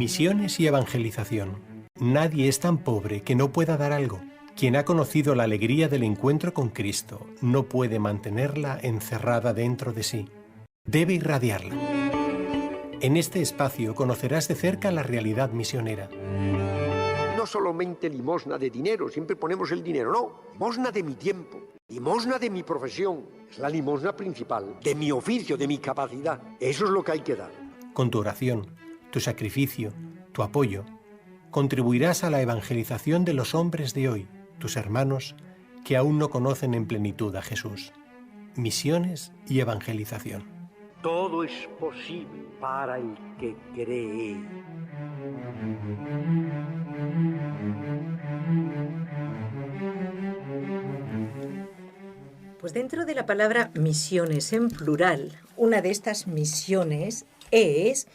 Misiones y evangelización. Nadie es tan pobre que no pueda dar algo. Quien ha conocido la alegría del encuentro con Cristo no puede mantenerla encerrada dentro de sí. Debe irradiarla. En este espacio conocerás de cerca la realidad misionera. No solamente limosna de dinero, siempre ponemos el dinero, no, limosna de mi tiempo, limosna de mi profesión, es la limosna principal, de mi oficio, de mi capacidad, eso es lo que hay que dar. Con tu oración, tu sacrificio, tu apoyo, contribuirás a la evangelización de los hombres de hoy, tus hermanos, que aún no conocen en plenitud a Jesús. Misiones y evangelización. Todo es posible para el que cree. Pues dentro de la palabra misiones en plural, una de estas misiones es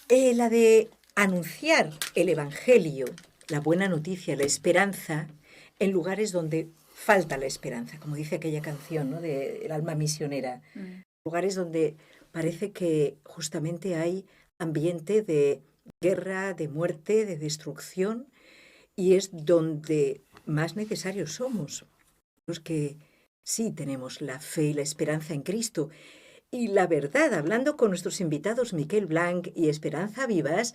la de anunciar el Evangelio, la buena noticia, la esperanza, en lugares donde falta la esperanza, como dice aquella canción, ¿no?, de El alma misionera. Lugares donde parece que justamente hay ambiente de guerra, de muerte, de destrucción, y es donde más necesarios somos, los que sí tenemos la fe y la esperanza en Cristo. Y la verdad, hablando con nuestros invitados Miquel Blanch y Esperanza Vivas,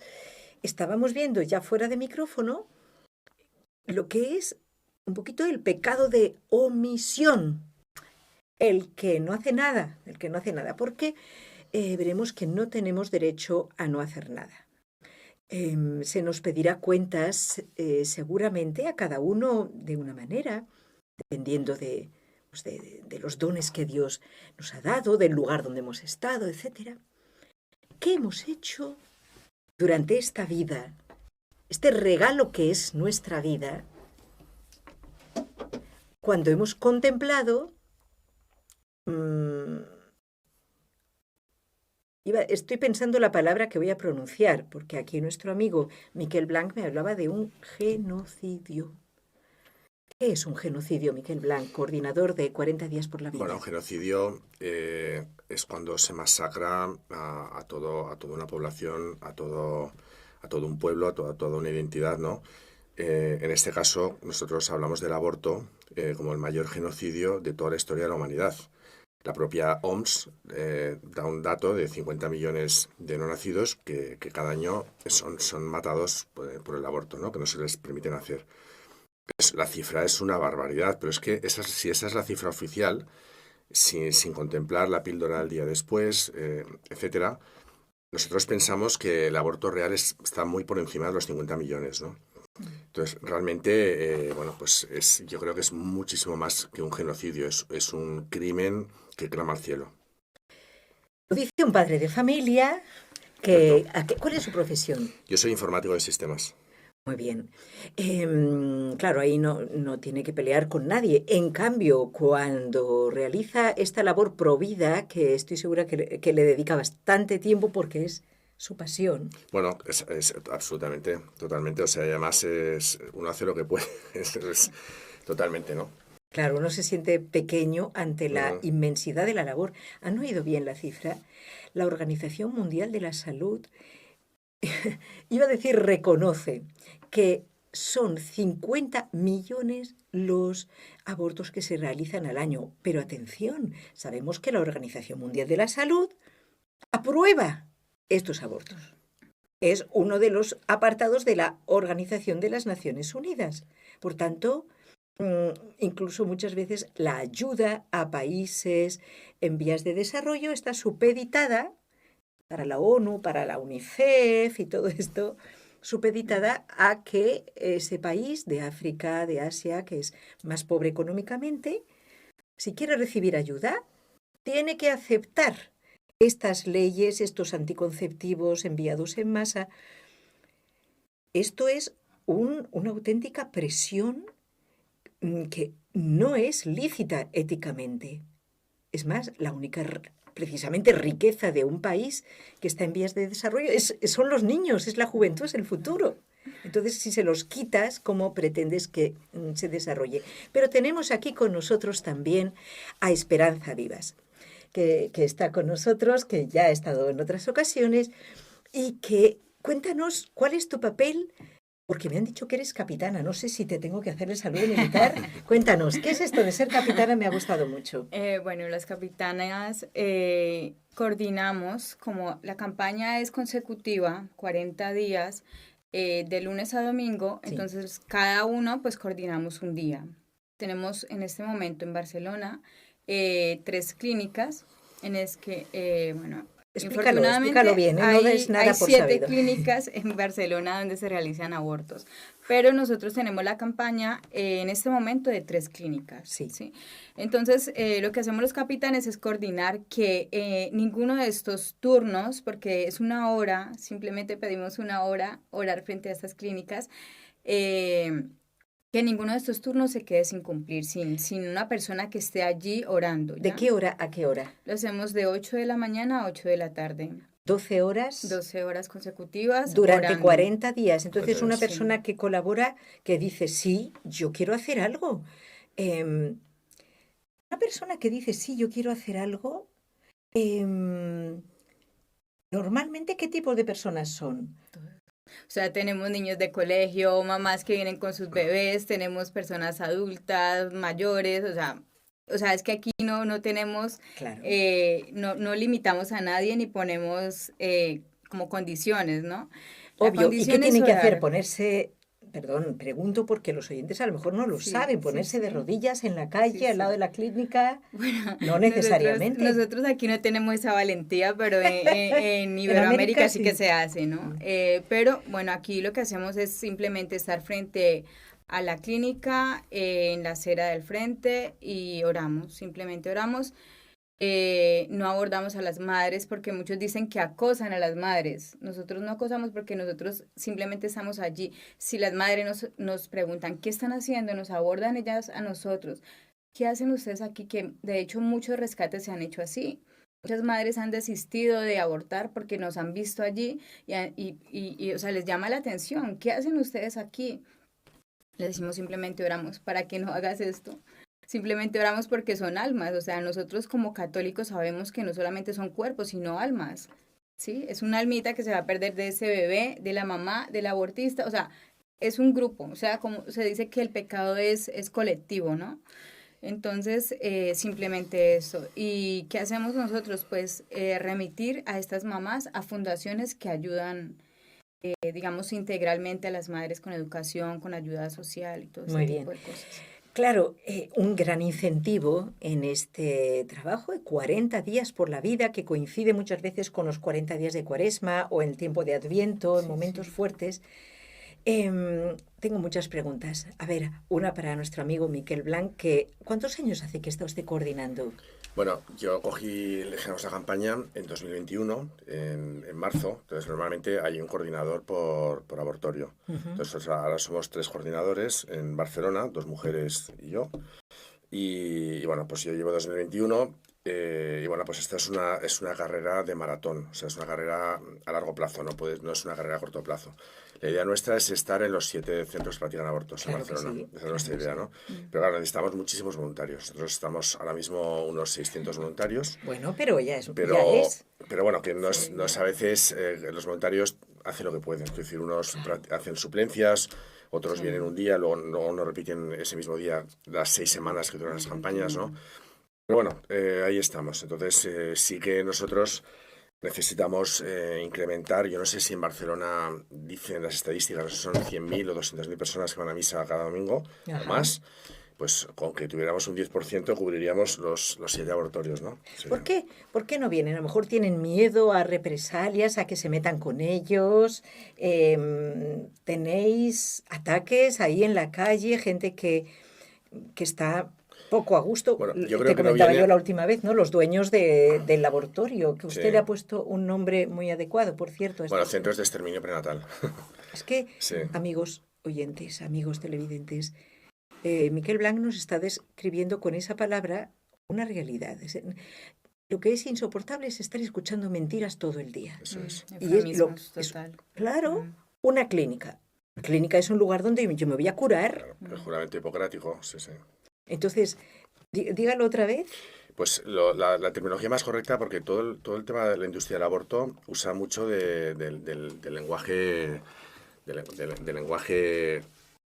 estábamos viendo ya fuera de micrófono lo que es un poquito el pecado de omisión. El que no hace nada, porque veremos que no tenemos derecho a no hacer nada. Se nos pedirá cuentas seguramente a cada uno de una manera, dependiendo de los dones que Dios nos ha dado, del lugar donde hemos estado, etc. ¿Qué hemos hecho durante esta vida, este regalo que es nuestra vida, cuando hemos contemplado? Estoy pensando la palabra que voy a pronunciar, porque aquí nuestro amigo Miquel Blanch me hablaba de un genocidio. ¿Qué es un genocidio, Miquel Blanch, coordinador de 40 días por la vida? Bueno, un genocidio es cuando se masacra a toda una población, a todo un pueblo, a toda una identidad, ¿no? En este caso, nosotros hablamos del aborto como el mayor genocidio de toda la historia de la humanidad. La propia OMS da un dato de 50 millones de no nacidos que cada año son matados por el aborto, ¿no?, que no se les permite nacer. La cifra es una barbaridad, pero es que si esa es la cifra oficial, sin contemplar la píldora del día después, etcétera, nosotros pensamos que el aborto real está muy por encima de los 50 millones, ¿no? Entonces, realmente, yo creo que es muchísimo más que un genocidio, es un crimen que clama al cielo. Lo dice un padre de familia ¿cuál es su profesión? Yo soy informático de sistemas. Muy bien. Claro, ahí no tiene que pelear con nadie. En cambio, cuando realiza esta labor provida, que estoy segura que le dedica bastante tiempo porque es su pasión. Bueno, es absolutamente, totalmente. O sea, además uno hace lo que puede. Es totalmente, ¿no? Claro, uno se siente pequeño ante la inmensidad de la labor. ¿Han oído bien la cifra? La Organización Mundial de la Salud iba a decir reconoce que son 50 millones los abortos que se realizan al año. Pero atención, sabemos que la Organización Mundial de la Salud aprueba estos abortos. Es uno de los apartados de la Organización de las Naciones Unidas. Por tanto, incluso muchas veces la ayuda a países en vías de desarrollo está supeditada para la ONU, para la UNICEF y todo esto, supeditada a que ese país de África, de Asia, que es más pobre económicamente, si quiere recibir ayuda, tiene que aceptar estas leyes, estos anticonceptivos enviados en masa. Esto es una auténtica presión que no es lícita éticamente. Es más, la única precisamente riqueza de un país que está en vías de desarrollo son los niños, es la juventud, es el futuro. Entonces, si se los quitas, ¿cómo pretendes que se desarrolle? Pero tenemos aquí con nosotros también a Esperanza Vivas, que está con nosotros, que ya ha estado en otras ocasiones y que Cuéntanos, ¿cuál es tu papel? Porque me han dicho que eres capitana. No sé si te tengo que hacer el saludo militar. Cuéntanos, ¿qué es esto de ser capitana? Me ha gustado mucho. Bueno, las capitanas coordinamos, como la campaña es consecutiva, 40 días, de lunes a domingo, Sí. entonces cada uno pues coordinamos un día. Tenemos en este momento en Barcelona 3 clínicas en las que, bueno, Explícalo bien, no des nada hay por 7 sabido. clínicas en Barcelona donde se realizan abortos, pero nosotros tenemos la campaña en este momento de 3 clínicas. Sí. Entonces, lo que hacemos los capitanes es coordinar que ninguno de estos turnos, porque es una hora, simplemente pedimos una hora, orar frente a estas clínicas, que ninguno de estos turnos se quede sin cumplir, sin una persona que esté allí orando. ¿ya? ¿De qué hora a qué hora? Lo hacemos de 8 de la mañana a 8 de la tarde. 12 horas 12 horas consecutivas. durante orando. 40 días. Entonces, una Sí. persona que colabora, que dice, sí, yo quiero hacer algo. Una persona que dice, sí, yo quiero hacer algo, normalmente, ¿qué tipo de personas son? O sea, tenemos niños de colegio, mamás que vienen con sus bebés, tenemos personas adultas, mayores, o sea, es que aquí no tenemos, Claro. no limitamos a nadie ni ponemos como condiciones, ¿no? La Obvio. ¿Y qué condición es tienen que hacer? orar. Ponerse, perdón, pregunto porque los oyentes a lo mejor no lo Sí, saben, sí, ponerse de sí. rodillas en la calle, Sí, al lado sí. de la clínica. Bueno, No necesariamente. Nosotros aquí no tenemos esa valentía, pero en Iberoamérica América sí que sí. se hace, ¿no? Pero bueno, aquí lo que hacemos es simplemente estar frente a la clínica, en la acera del frente y oramos, simplemente oramos. No abordamos a las madres porque muchos dicen que acosan a las madres. Nosotros no acosamos porque nosotros simplemente estamos allí. Si las madres nos preguntan qué están haciendo, nos abordan ellas a nosotros. ¿Qué hacen ustedes aquí? Que de hecho muchos rescates se han hecho así. Muchas madres han desistido de abortar porque nos han visto allí y, o sea, les llama la atención. ¿Qué hacen ustedes aquí? Les decimos simplemente oramos para que no hagas esto. Simplemente oramos porque son almas. O sea, nosotros como católicos sabemos que no solamente son cuerpos, sino almas. ¿Sí? Es una almita que se va a perder de ese bebé, de la mamá, del abortista. O sea, es un grupo. O sea, como se dice que el pecado es colectivo, ¿no? Entonces, simplemente eso. ¿Y qué hacemos nosotros? Pues remitir a estas mamás a fundaciones que ayudan, digamos, integralmente a las madres con educación, con ayuda social y todo ese Muy tipo bien. de cosas. Claro, un gran incentivo en este trabajo de 40 días por la vida, que coincide muchas veces con los 40 días de Cuaresma o en el tiempo de Adviento, en Sí, momentos sí. fuertes. Tengo muchas preguntas. A ver, una para nuestro amigo Miquel Blanc, que ¿cuántos años hace que está usted coordinando? Bueno, yo elegimos la campaña en 2021, en marzo. Entonces, normalmente hay un coordinador por abortorio. Entonces, ahora somos 3 coordinadores en Barcelona, 2 mujeres y yo. Y bueno, pues yo llevo 2021 y bueno, pues esta es una carrera de maratón, o sea, es una carrera a largo plazo, no es una carrera a corto plazo. La idea nuestra es estar en los 7 centros que practican abortos Claro en que Barcelona. sí, Esa es nuestra idea, sí. ¿no? Pero claro, necesitamos muchísimos voluntarios. Nosotros estamos ahora mismo unos 600 voluntarios. Bueno, pero ya es. Pero bueno, que no es a veces los voluntarios hacen lo que pueden. Es decir, unos hacen suplencias, otros vienen un día, luego no repiten ese mismo día las 6 semanas que duran las campañas, ¿no? Pero bueno, ahí estamos. Entonces, sí que nosotros necesitamos incrementar. Yo no sé si en Barcelona dicen las estadísticas, son 100.000 o 200.000 personas que van a misa cada domingo o más. Pues con que tuviéramos un 10% cubriríamos los 7 abortorios, ¿no? Sí. ¿Por qué? ¿Por qué no vienen? A lo mejor tienen miedo a represalias, a que se metan con ellos. ¿Tenéis ataques ahí en la calle? Gente que está poco a gusto. Bueno, yo Te creo que no comentaba viene... yo la última vez, ¿no? Los dueños del laboratorio, que usted Sí. le ha puesto un nombre muy adecuado, por cierto. Bueno, centros de exterminio prenatal. Es que, Sí. amigos oyentes, amigos televidentes, Miquel Blanc nos está describiendo con esa palabra una realidad. Lo que es insoportable es estar escuchando mentiras todo el día. Eso es. Y es lo- Eufemismos, total. Claro, una clínica. La clínica es un lugar donde yo me voy a curar. Claro, el juramento hipocrático, sí, sí. Entonces, dígalo otra vez. Pues la terminología más correcta, porque todo el tema de la industria del aborto usa mucho del lenguaje, del lenguaje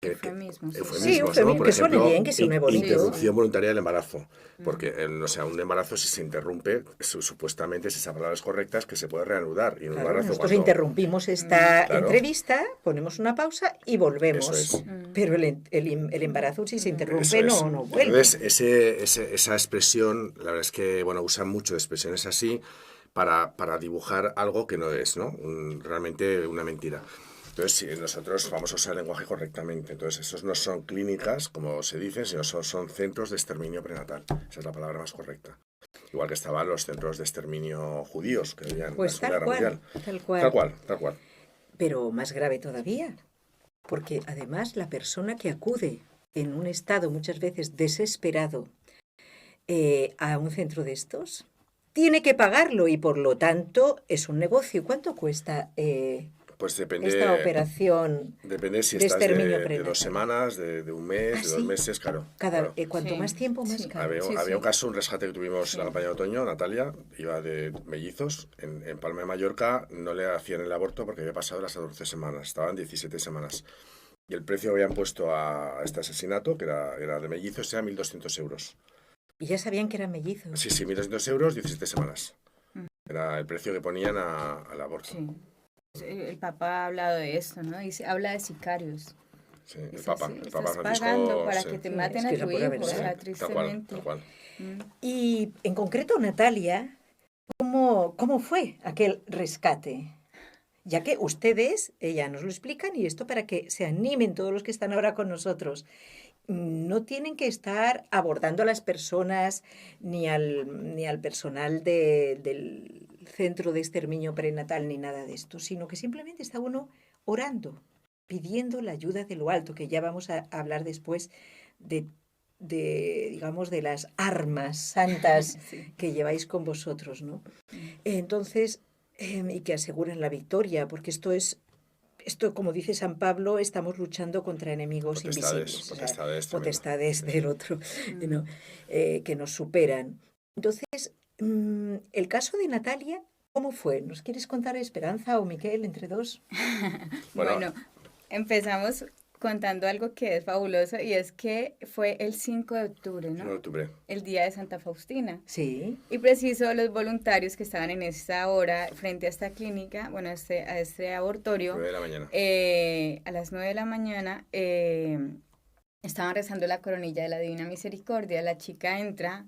Eufemismo, sí. Sí, eufemismos, ¿no? Por que suene ejemplo, bien, que sea una evolución. interrupción voluntaria del embarazo. Porque, o sea, un embarazo, si se interrumpe, supuestamente, si esas palabras correctas, que se puede reanudar. Y un Claro, embarazo nosotros cuando... interrumpimos esta Claro. entrevista, ponemos una pausa y volvemos. Eso es. Pero el embarazo, si se interrumpe, Eso es. no vuelve. Entonces, esa expresión, la verdad es que, bueno, usan mucho de expresiones así para dibujar algo que no es, ¿no? Realmente una mentira. Entonces, si nosotros vamos a usar el lenguaje correctamente. Entonces, esos no son clínicas, como se dice, sino son centros de exterminio prenatal. Esa es la palabra más correcta. Igual que estaban los centros de exterminio judíos, que había en Pues la Segunda Guerra Mundial. tal cual. Tal cual, tal cual. Pero más grave todavía, porque además la persona que acude en un estado muchas veces desesperado a un centro de estos, tiene que pagarlo y por lo tanto es un negocio. ¿Cuánto cuesta Pues depende, esta operación depende si de estás exterminio de prenatal? 2 semanas, de un mes, Ah, de 2 sí. meses, claro. Cada, claro. cuanto Sí. más tiempo, más Sí. caro. Había, Sí, había sí. un caso, un rescate que tuvimos en la campaña de otoño, Natalia, iba de mellizos, en Palma de Mallorca no le hacían el aborto porque había pasado las 14 semanas, estaban 17 semanas. Y el precio que habían puesto a este asesinato, que era de mellizos, era 1.200 euros. Y ya sabían que eran mellizos. Sí, 1.200 euros, 17 semanas. Era el precio que ponían al aborto. Sí. El Papa ha hablado de esto, ¿no? Dice, habla de sicarios. Sí, el Es Papa, así, el Papa estás Francisco. pagando para sí. que te Sí, maten es a que es tu la pura hijo, verdad. o sea, Tal cual, tristemente. tal cual. Mm. Y en concreto, Natalia, ¿cómo fue aquel rescate? Ya que ustedes, ya nos lo explican, y esto para que se animen todos los que están ahora con nosotros. No tienen que estar abordando a las personas ni al personal del centro de exterminio prenatal ni nada de esto, sino que simplemente está uno orando, pidiendo la ayuda de lo alto, que ya vamos a hablar después digamos, de las armas santas Sí. que lleváis con vosotros, ¿no? Entonces, y que aseguran la victoria, porque esto, como dice San Pablo, estamos luchando contra enemigos invisibles, o sea, Potestades potestades del otro, Mm. ¿no? Que nos superan. Entonces, el caso de Natalia, ¿cómo fue? ¿Nos quieres contar, Esperanza o Miquel, entre dos? Bueno, empezamos contando algo que es fabuloso y es que fue el 5 de octubre, 1 de ¿no? octubre. El día de Santa Faustina. Sí. Y preciso los voluntarios que estaban en esta hora frente a esta clínica, bueno, a este abortorio, 9 de la mañana. a las 9 de la mañana, estaban rezando la coronilla de la Divina Misericordia. La chica entra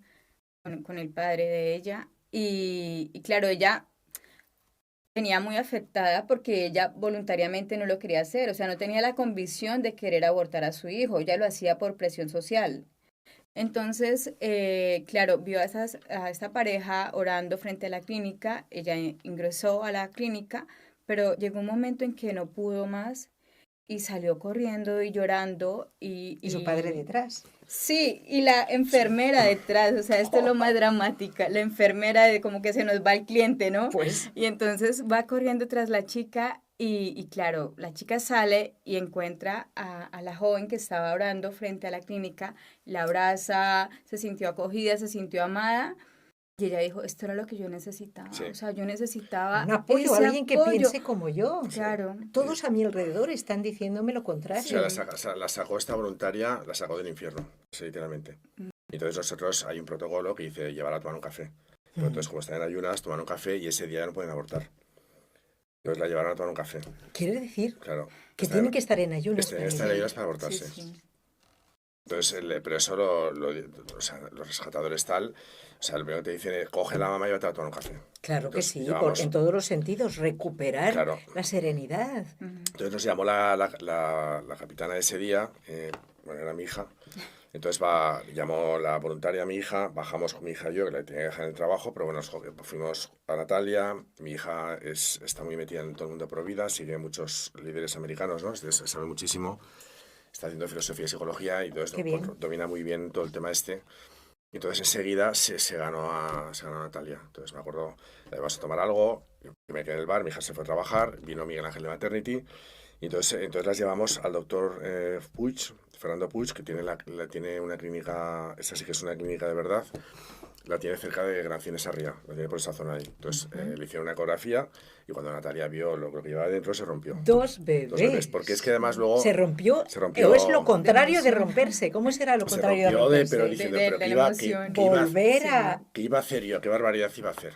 con el padre de ella y claro, ella venía muy afectada porque ella voluntariamente no lo quería hacer, o sea, no tenía la convicción de querer abortar a su hijo, ella lo hacía por presión social. Entonces, claro, vio a esta pareja orando frente a la clínica, ella ingresó a la clínica, pero llegó un momento en que no pudo más y salió corriendo y llorando Y su padre detrás. Sí, y la enfermera detrás, o sea, esto es lo más dramática, la enfermera de como que se nos va el cliente, ¿no? Pues. Y entonces va corriendo tras la chica y claro, la chica sale y encuentra a la joven que estaba orando frente a la clínica, la abraza, se sintió acogida, se sintió amada. Y ella dijo, esto era lo que yo necesitaba, Sí. o sea, yo necesitaba Un apoyo, ese alguien que apoyo. piense como yo. Claro. Todos a mi alrededor están diciéndome lo O contrario. sea, la sacó esta voluntaria, la sacó del infierno, sí, literalmente. Entonces nosotros hay un protocolo que dice llevar a tomar un café. Pero entonces, como están en ayunas, toman un café y ese día ya no pueden abortar. Entonces la llevaron a tomar un café, Quiere decir claro. que tienen que estar en ayunas. Están para en ello. ayunas para abortarse. Sí, sí. Entonces, pero eso o sea, los rescatadores tal, o sea, lo primero que te dicen es, coge la mamá y vete a tomar un café. Claro que Entonces, sí, llevamos- en todos los sentidos, recuperar Claro. la serenidad. Entonces nos llamó la capitana de ese día, bueno, era mi hija. Entonces llamó la voluntaria a mi hija, bajamos con mi hija y yo, que la tenía que dejar en el trabajo, pero bueno, fuimos a Natalia. Mi hija está muy metida en todo el mundo pro vida, sigue muchos líderes americanos, ¿no? Sabe muchísimo, está haciendo filosofía y psicología y todo esto, Qué bien. pues, domina muy bien todo el tema este. Y entonces enseguida se ganó a Natalia. Entonces me acuerdo, le vamos a tomar algo, yo me quedé en el bar, mi hija se fue a trabajar, vino Miguel Ángel de Maternity Y entonces las llevamos al doctor Puig, Fernando Puig, que tiene una clínica, esa sí que es una clínica de verdad, la tiene cerca de Gran Cine Sarriá, la tiene por esa zona ahí. Entonces le hicieron una ecografía y cuando Natalia vio lo que llevaba dentro se rompió. Dos bebés. Dos bebés, porque es que además luego... Se rompió. ¿O es lo contrario de romperse? ¿Cómo será lo contrario de romperse? Pero diciendo, pero ¿qué iba a hacer yo? ¿Qué barbaridad iba a hacer?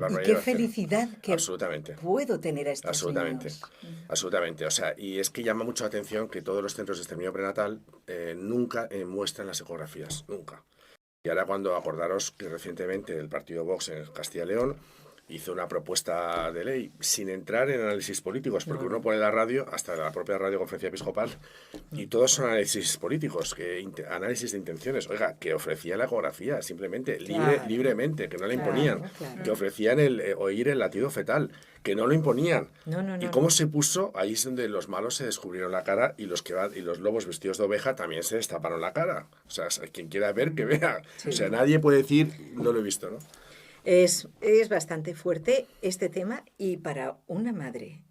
Y qué felicidad que absolutamente puedo tener a estos absolutamente niños. Absolutamente, o sea, y es que llama mucho la atención que todos los centros de exterminio prenatal nunca muestran las ecografías, nunca. Y ahora cuando acordaros que recientemente el partido Vox en Castilla y León hizo una propuesta de ley sin entrar en análisis políticos, porque uno pone la radio, hasta la propia Radio Conferencia Episcopal, y todos son análisis políticos, análisis de intenciones. Oiga, que ofrecía la ecografía simplemente, libremente, que no le imponían, que ofrecían oír el latido fetal, que no lo imponían. Y cómo se puso, ahí es donde los malos se descubrieron la cara y los lobos vestidos de oveja también se destaparon la cara. O sea, quien quiera ver, que vea. Sí. O sea, nadie puede decir, no lo he visto, ¿no? Es bastante fuerte este tema y para una madre,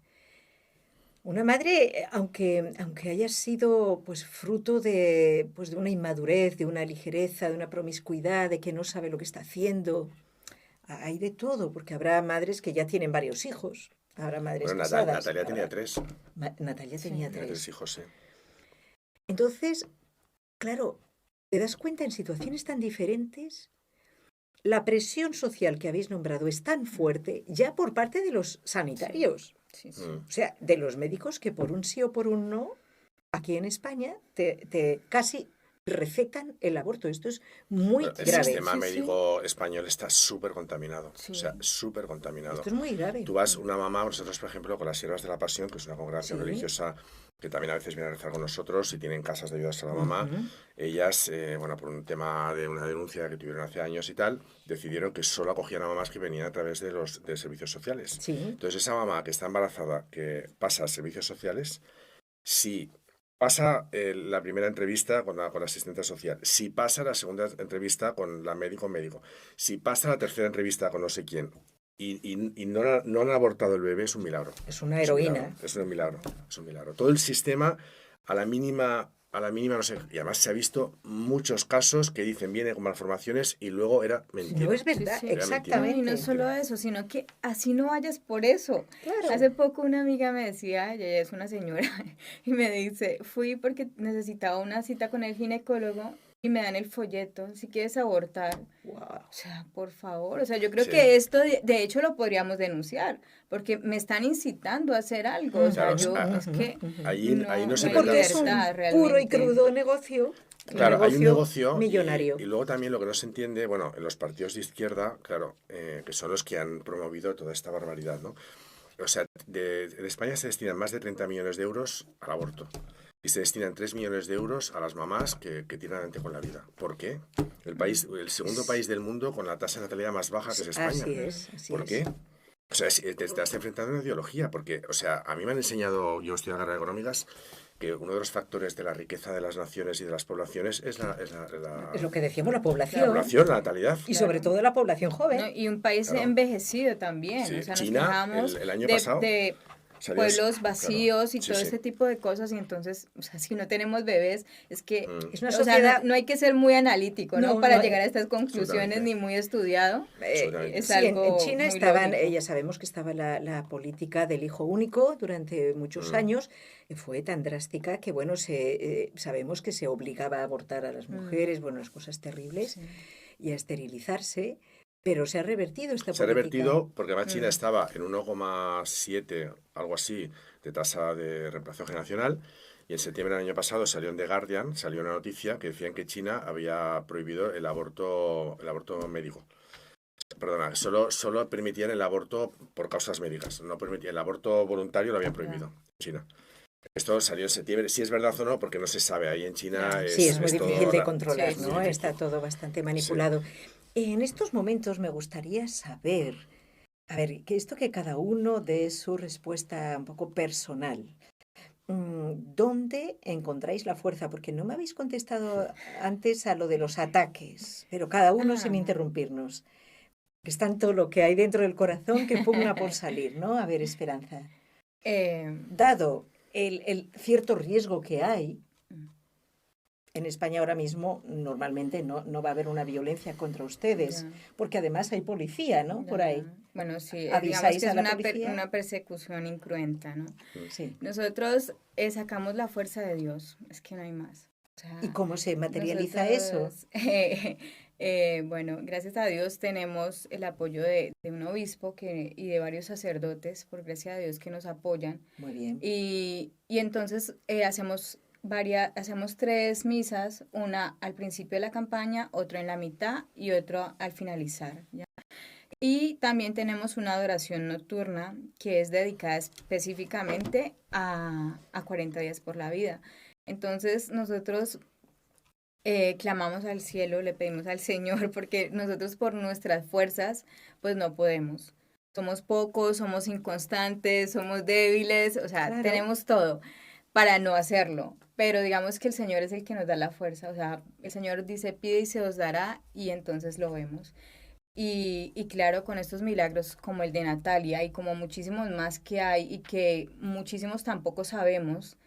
aunque haya sido pues fruto de una inmadurez, de una ligereza, de una promiscuidad, de que no sabe lo que está haciendo, hay de todo, porque habrá madres que ya tienen varios hijos, habrá madres casadas. Natalia tenía 3. Natalia tenía 3. 3 hijos, sí. Entonces, claro, te das cuenta en situaciones tan diferentes. La presión social que habéis nombrado es tan fuerte ya por parte de los sanitarios. Sí. O sea, de los médicos que por un sí o por un no, aquí en España, te casi recetan el aborto. Esto es muy grave. El sistema médico español está súper contaminado. Sí. O sea, súper contaminado. Esto es muy grave. Tú vas, una mamá, nosotros, por ejemplo, con las Siervas de la Pasión, que es una congregación religiosa que también a veces viene a rezar con nosotros y tienen casas de ayudas a la mamá. Ellas, por un tema de una denuncia que tuvieron hace años y tal, decidieron que solo acogían a mamás que venían a través de servicios sociales. Sí. Entonces, esa mamá que está embarazada, que pasa a servicios sociales, si pasa la primera entrevista con la asistente social, si pasa la segunda entrevista con la médico, si pasa la tercera entrevista con no sé quién, y no han abortado el bebé, es un milagro. Es una heroína. Es un milagro. Todo el sistema, a la mínima, no sé. Y además se ha visto muchos casos que dicen viene con malformaciones y luego era mentira. No es verdad, sí. Exactamente. Y no solo eso, sino que así no vayas por eso. Claro. Hace poco una amiga me decía, ella es una señora, y me dice, fui porque necesitaba una cita con el ginecólogo y me dan el folleto, si quieres abortar. Wow. O sea, por favor, o sea, yo creo que esto de hecho lo podríamos denunciar, porque me están incitando a hacer algo. O sea, es que ahí no se porque es un puro y crudo negocio. Claro, hay un negocio millonario. Y luego también lo que no se entiende, bueno, en los partidos de izquierda, claro, que son los que han promovido toda esta barbaridad, ¿no? O sea, de España se destinan más de 30 millones de euros al aborto. Y se destinan 3 millones de euros a las mamás que tiran adelante con la vida. ¿Por qué? El segundo país del mundo con la tasa de natalidad más baja que es España. Así ¿Por qué? O sea, te estás enfrentando a una ideología. Porque, o sea, a mí me han enseñado, yo estoy en Guerra Económicas, que uno de los factores de la riqueza de las naciones y de las poblaciones es es lo que decíamos, la población. La población, la natalidad. Y sobre todo la población joven. No, y un país envejecido también. Sí, o sea, China, nos el año pasado... pueblos vacíos y todo ese tipo de cosas, y entonces, o sea, si no tenemos bebés, es que es una sociedad... o sea, no hay que ser muy analítico, ¿no? Para llegar a estas conclusiones, ni muy estudiado. Es algo en China estaban, ya sabemos que estaba la política del hijo único durante muchos años, fue tan drástica que, bueno, sabemos que se obligaba a abortar a las mujeres, bueno, las cosas terribles, y a esterilizarse. Pero se ha revertido esta política. Se ha revertido porque además China estaba en 1,7, algo así, de tasa de reemplazo generacional, y en septiembre del año pasado salió en The Guardian, salió una noticia que decían que China había prohibido el aborto médico. Perdona, solo permitían el aborto por causas médicas, no permitían el aborto voluntario, lo habían prohibido en China. Esto salió en septiembre, si es verdad o no, porque no se sabe, ahí en China es muy difícil de controlar, ¿no? Está todo bastante manipulado. Sí. En estos momentos me gustaría saber, que esto que cada uno dé su respuesta un poco personal. ¿Dónde encontráis la fuerza? Porque no me habéis contestado antes a lo de los ataques, pero cada uno sin interrumpirnos. Es tanto lo que hay dentro del corazón que pugna por salir, ¿no? A ver, Esperanza. Dado el cierto riesgo que hay. En España ahora mismo normalmente no va a haber una violencia contra ustedes, Ya. porque además hay policía, ¿no? Por ahí. Bueno, sí, digamos ¿Avisáis que a es la una, policía? una persecución incruenta, ¿no? Sí. Nosotros sacamos la fuerza de Dios, es que no hay más. O sea, ¿Y cómo se materializa eso? nosotros, bueno, gracias a Dios tenemos el apoyo de un obispo y de varios sacerdotes, por gracia de Dios, que nos apoyan. Muy bien. Y entonces hacemos 3 misas, una al principio de la campaña, otra en la mitad y otra al finalizar, ¿ya? Y también tenemos una adoración nocturna que es dedicada específicamente a 40 días por la vida. Entonces nosotros clamamos al cielo, le pedimos al Señor, porque nosotros por nuestras fuerzas pues no podemos. Somos pocos, somos inconstantes, somos débiles, o sea, Claro. tenemos todo para no hacerlo. Pero digamos que el Señor es el que nos da la fuerza, o sea, el Señor dice, pide y se os dará, y entonces lo vemos. Y claro, con estos milagros como el de Natalia y como muchísimos más que hay y que muchísimos tampoco sabemos,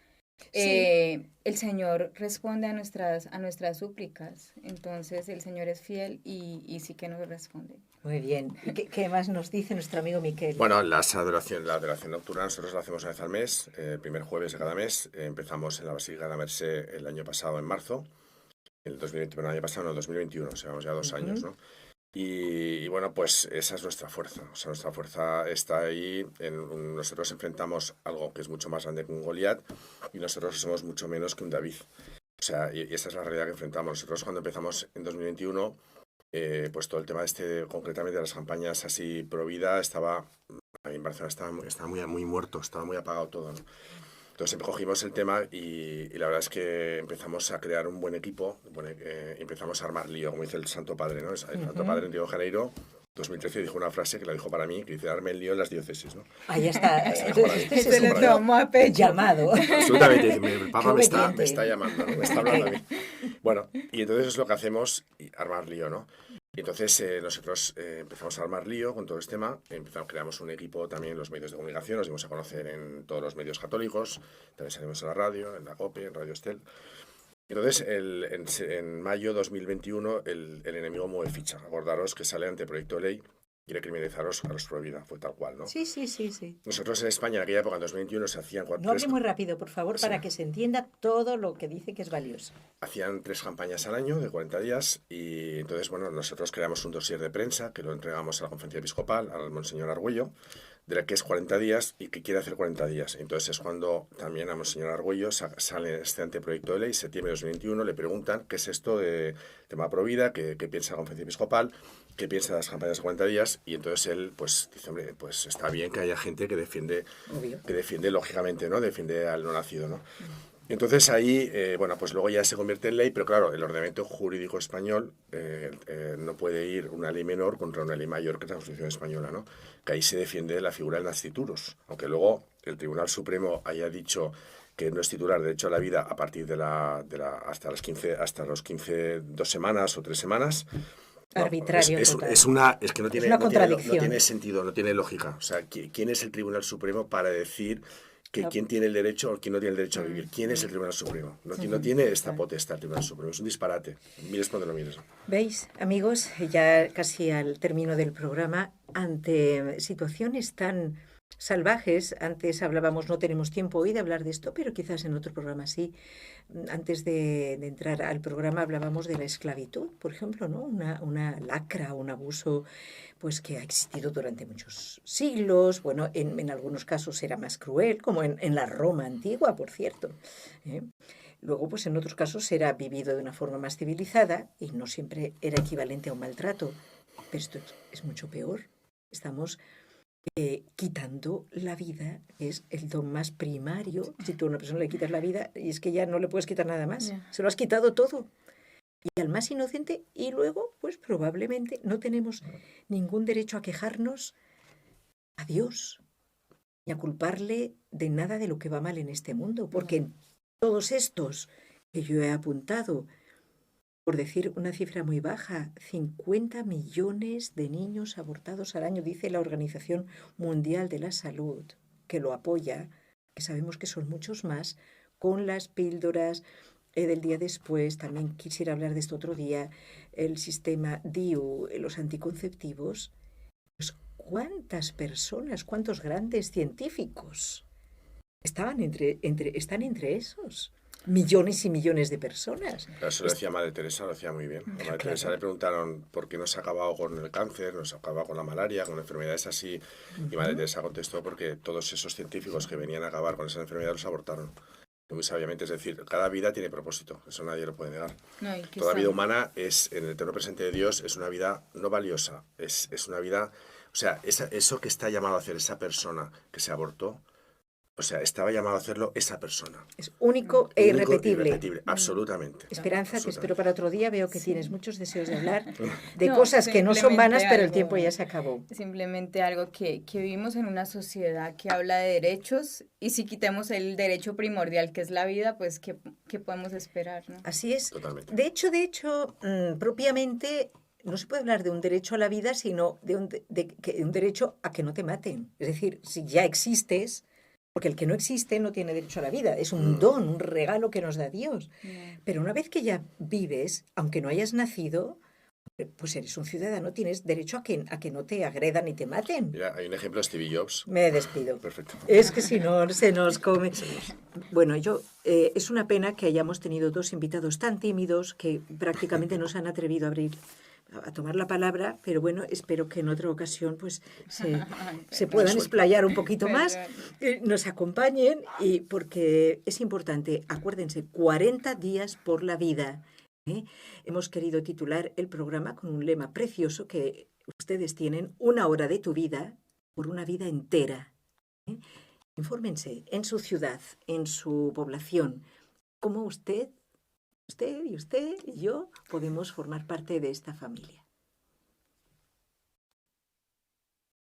Sí. el Señor responde a nuestras súplicas. Entonces el Señor es fiel y sí que nos responde. Muy bien. ¿Y qué más nos dice nuestro amigo Miquel? Bueno, la adoración nocturna nosotros la hacemos una vez al mes, el primer jueves de cada mes. Empezamos en la Basílica de la Merced el año pasado, en marzo. El 2020, bueno, el año pasado, no, el 2021, o sea, llevamos ya 2 años, ¿no? Y bueno, pues esa es nuestra fuerza. O sea, nuestra fuerza está ahí. Nosotros enfrentamos algo que es mucho más grande que un Goliat y nosotros somos mucho menos que un David. O sea, y esa es la realidad que enfrentamos. Nosotros cuando empezamos en 2021, pues todo el tema concretamente de las campañas así pro vida, en Barcelona estaba muy muerto, estaba muy apagado todo, ¿no? Entonces cogimos el tema y la verdad es que empezamos a crear un buen equipo, empezamos a armar lío, como dice el Santo Padre, ¿no? El Santo Padre en Río de Janeiro, 2013, dijo una frase que la dijo para mí, que dice, arme el lío en las diócesis, ¿no? Ahí está. Se lo tomó a pecho. Llamado. Absolutamente, el Papa me está obediente. llamando, ¿no? Me está hablando a mí. Bueno, y entonces es lo que hacemos, armar lío, ¿no? Y entonces nosotros empezamos a armar lío con todo este tema, creamos un equipo también en los medios de comunicación, nos dimos a conocer en todos los medios católicos, también salimos en la radio, en la COPE, en Radio Estel. Entonces, en mayo 2021, el enemigo mueve ficha. Acordaros que sale anteproyecto de ley, quiere criminalizaros a los pro vida, fue tal cual, ¿no? Sí. Nosotros en España, en aquella época, en 2021, se hacían No hable muy rápido, por favor, para que se entienda todo lo que dice que es valioso. Hacían 3 campañas al año de 40 días y entonces, bueno, nosotros creamos un dossier de prensa que lo entregamos a la conferencia episcopal, al Monseñor Argüello, de la que es 40 días y que quiere hacer 40 días. Entonces es cuando también a Monseñor Argüello sale este anteproyecto de ley, septiembre de 2021, le preguntan qué es esto de tema Provida, qué piensa la conferencia episcopal, qué piensa de las campañas de 40 días, y entonces él pues dice, hombre, pues está bien que haya gente que defiende lógicamente, ¿no? Defiende al no nacido, ¿no? Entonces ahí, bueno, pues luego ya se convierte en ley, pero claro, el ordenamiento jurídico español no puede ir una ley menor contra una ley mayor que la Constitución española, ¿no? Que ahí se defiende la figura del nasciturus, aunque luego el Tribunal Supremo haya dicho que no es titular derecho a la vida a partir hasta los 15 2 semanas o 3 semanas. Arbitrario. Es que no tiene, una contradicción. No tiene sentido, no tiene lógica. O sea, ¿quién es el Tribunal Supremo para decir que quién tiene el derecho o quién no tiene el derecho a vivir? ¿Quién es el Tribunal Supremo? No tiene esta potestad el Tribunal Supremo. Es un disparate. Mires por donde lo mires. ¿Veis, amigos? Ya casi al término del programa, ante situaciones tan salvajes, antes hablábamos, no tenemos tiempo hoy de hablar de esto, pero quizás en otro programa sí. Antes de entrar al programa hablábamos de la esclavitud, por ejemplo, ¿no? Una lacra, un abuso pues que ha existido durante muchos siglos. Bueno, en algunos casos era más cruel, como en la Roma antigua, por cierto. Luego, pues en otros casos era vivido de una forma más civilizada y no siempre era equivalente a un maltrato. Pero esto es mucho peor. Estamos quitando la vida, es el don más primario. Si tú a una persona le quitas la vida, y es que ya no le puedes quitar nada más. Yeah. Se lo has quitado todo. Y al más inocente, y luego, pues probablemente no tenemos ningún derecho a quejarnos a Dios ni a culparle de nada de lo que va mal en este mundo, porque todos estos que yo he apuntado, por decir una cifra muy baja, 50 millones de niños abortados al año, dice la Organización Mundial de la Salud, que lo apoya, que sabemos que son muchos más, con las píldoras del día después. También quisiera hablar de esto otro día, el sistema DIU, los anticonceptivos. Pues, ¿cuántas personas, cuántos grandes científicos están entre esos? Millones y millones de personas. Eso lo decía Madre Teresa, lo decía muy bien. A Madre Teresa le preguntaron por qué no se ha acabado con el cáncer, no se ha acabado con la malaria, con enfermedades así. Y Madre Teresa contestó porque todos esos científicos que venían a acabar con esas enfermedades los abortaron. Muy sabiamente, es decir, cada vida tiene propósito, eso nadie lo puede negar. Toda vida humana es, en el eterno presente de Dios, es una vida no valiosa, es una vida, o sea, eso que está llamado a hacer esa persona que se abortó, o sea, estaba llamado a hacerlo esa persona. Es único e irrepetible. Irrepetible, absolutamente. Esperanza, que espero para otro día, veo que tienes muchos deseos de hablar de No, cosas que no son vanas, pero el algo- tiempo ya se acabó. Simplemente algo que vivimos en una sociedad que habla de derechos y si quitamos el derecho primordial que es la vida, pues ¿qué podemos esperar, ¿no? Así es. Totalmente. De hecho, propiamente no se puede hablar de un derecho a la vida, sino de un derecho a que no te maten. Es decir, si ya existes, porque el que no existe no tiene derecho a la vida. Es un don, un regalo que nos da Dios. Pero una vez que ya vives, aunque no hayas nacido, pues eres un ciudadano, tienes derecho a que no te agredan ni te maten. Mira, hay un ejemplo de Stevie Jobs. Me despido. Perfecto. Es que si no, se nos come. Bueno, es una pena que hayamos tenido dos invitados tan tímidos que prácticamente no se han atrevido a tomar la palabra, pero bueno, espero que en otra ocasión pues se puedan explayar un poquito más, nos acompañen, y porque es importante, acuérdense, 40 días por la vida. Hemos querido titular el programa con un lema precioso que ustedes tienen: 1 hora de tu vida por una vida entera. Infórmense en su ciudad, en su población, cómo usted y yo podemos formar parte de esta familia.